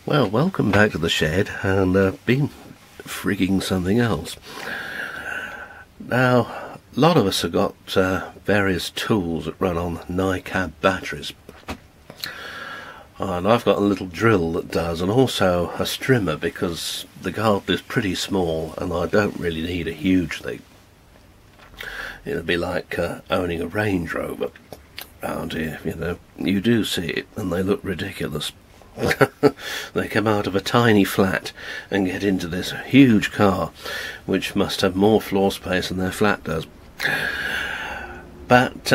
Well, welcome back to the shed, and been frigging something else. Now, a lot of us have got various tools that run on NiCad batteries. And I've got a little drill that does, and also a strimmer, because the garden is pretty small and I don't really need a huge thing. It'd be like owning a Range Rover around here, you know. You do see it, and they look ridiculous. They come out of a tiny flat and get into this huge car, which must have more floor space than their flat does. But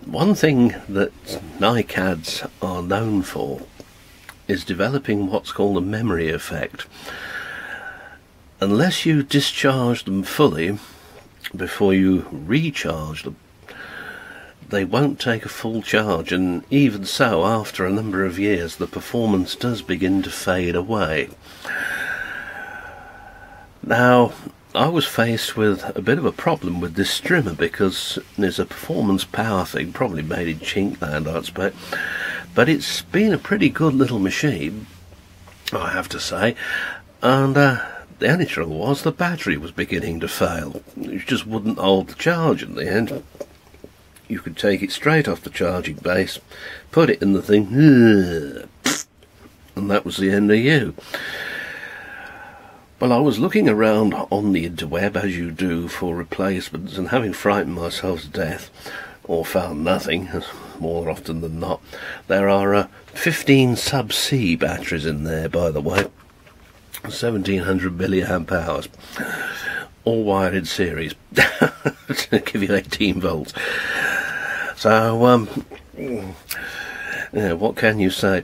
one thing that NiCads are known for is developing what's called a memory effect. Unless you discharge them fully before you recharge them, they won't take a full charge, and even so, after a number of years, the performance does begin to fade away. Now, I was faced with a bit of a problem with this strimmer, because there's a performance power thing, probably made in Chinkland, I expect, but it's been a pretty good little machine, I have to say, and the only trouble was the battery was beginning to fail. It just wouldn't hold the charge in the end. You could take it straight off the charging base, put it in the thing, and that was the end of you. Well, I was looking around on the interweb, as you do, for replacements, and having frightened myself to death, or found nothing, more often than not. There are 15 sub-C batteries in there, by the way, 1700 milliamp hours, all wired in series, to give you 18 volts. So, yeah, what can you say?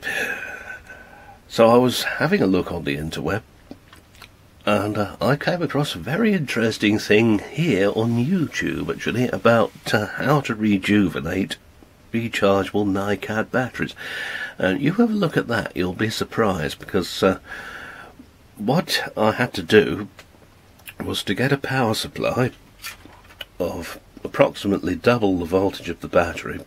So I was having a look on the interweb, and I came across a very interesting thing here on YouTube, actually, about how to rejuvenate rechargeable NiCad batteries. And you have a look at that, you'll be surprised, because what I had to do was to get a power supply of approximately double the voltage of the battery.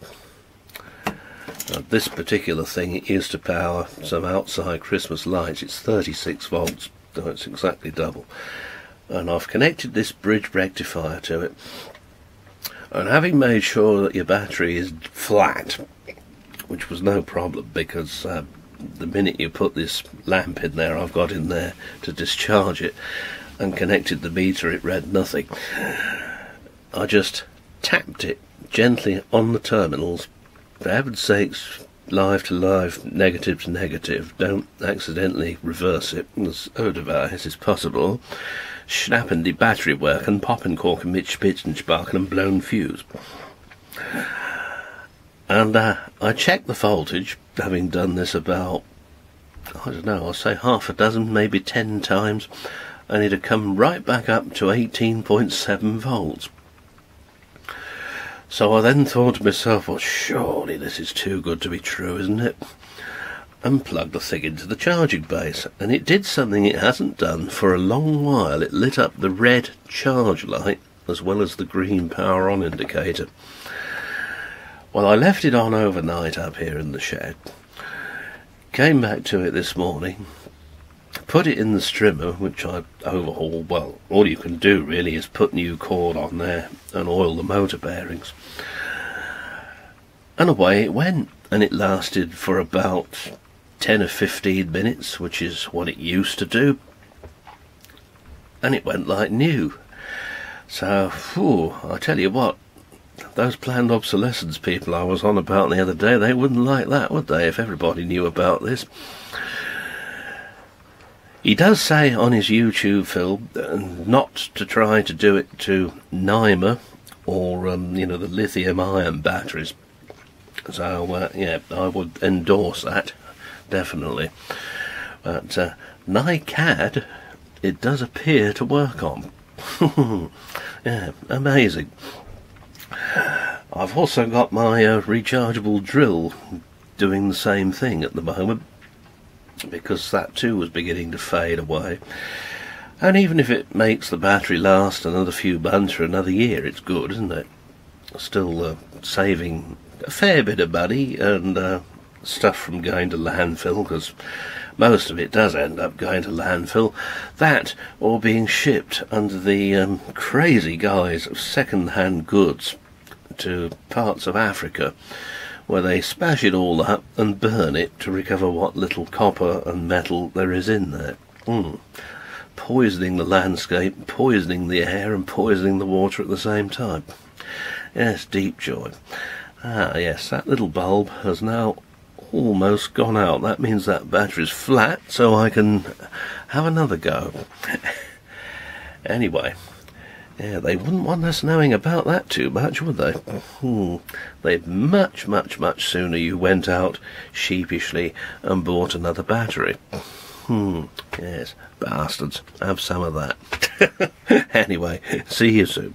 This particular thing is to power some outside Christmas lights. It's 36 volts, so it's exactly double. And I've connected this bridge rectifier to it. And having made sure that your battery is flat, which was no problem, because the minute you put this lamp in there, I've got in there to discharge it, and connected the meter, it read nothing. I just tapped it gently on the terminals. For heaven's sakes, live to live, negative to negative. Don't accidentally reverse it as device is possible. Schnappen die battery work and poppen korken mit Spitzensparken and blown fuse. And I checked the voltage, having done this about, I don't know, I'll say half a dozen, maybe 10 times, and it had come right back up to 18.7 volts. So I then thought to myself, well, surely this is too good to be true, isn't it? And plugged the thing into the charging base, and it did something it hasn't done for a long while. It lit up the red charge light as well as the green power on indicator. Well, I left it on overnight up here in the shed, came back to it this morning, put it in the strimmer, which I overhauled. Well, all you can do really is put new cord on there and oil the motor bearings. And away it went, and it lasted for about 10 or 15 minutes, which is what it used to do. And it went like new. So, I tell you what, those planned obsolescence people I was on about the other day, they wouldn't like that, would they, if everybody knew about this? He does say on his YouTube film not to try to do it to NiMa or, you know, the lithium-ion batteries. So, yeah, I would endorse that, definitely. But NiCad, it does appear to work on. Yeah, amazing. I've also got my rechargeable drill doing the same thing at the moment, because that too was beginning to fade away. And even if it makes the battery last another few months or another year, it's good, isn't it? Still saving a fair bit of money, and stuff from going to landfill, because most of it does end up going to landfill, that or being shipped under the crazy guise of second-hand goods to parts of Africa, where they smash it all up and burn it to recover what little copper and metal there is in there. Poisoning the landscape, poisoning the air, and poisoning the water at the same time. Yes, deep joy. Ah, yes, that little bulb has now almost gone out. That means that battery's flat, so I can have another go. Anyway, yeah, they wouldn't want us knowing about that too much, would they? They'd much, much, much sooner you went out sheepishly and bought another battery. Yes, bastards. Have some of that. Anyway, see you soon.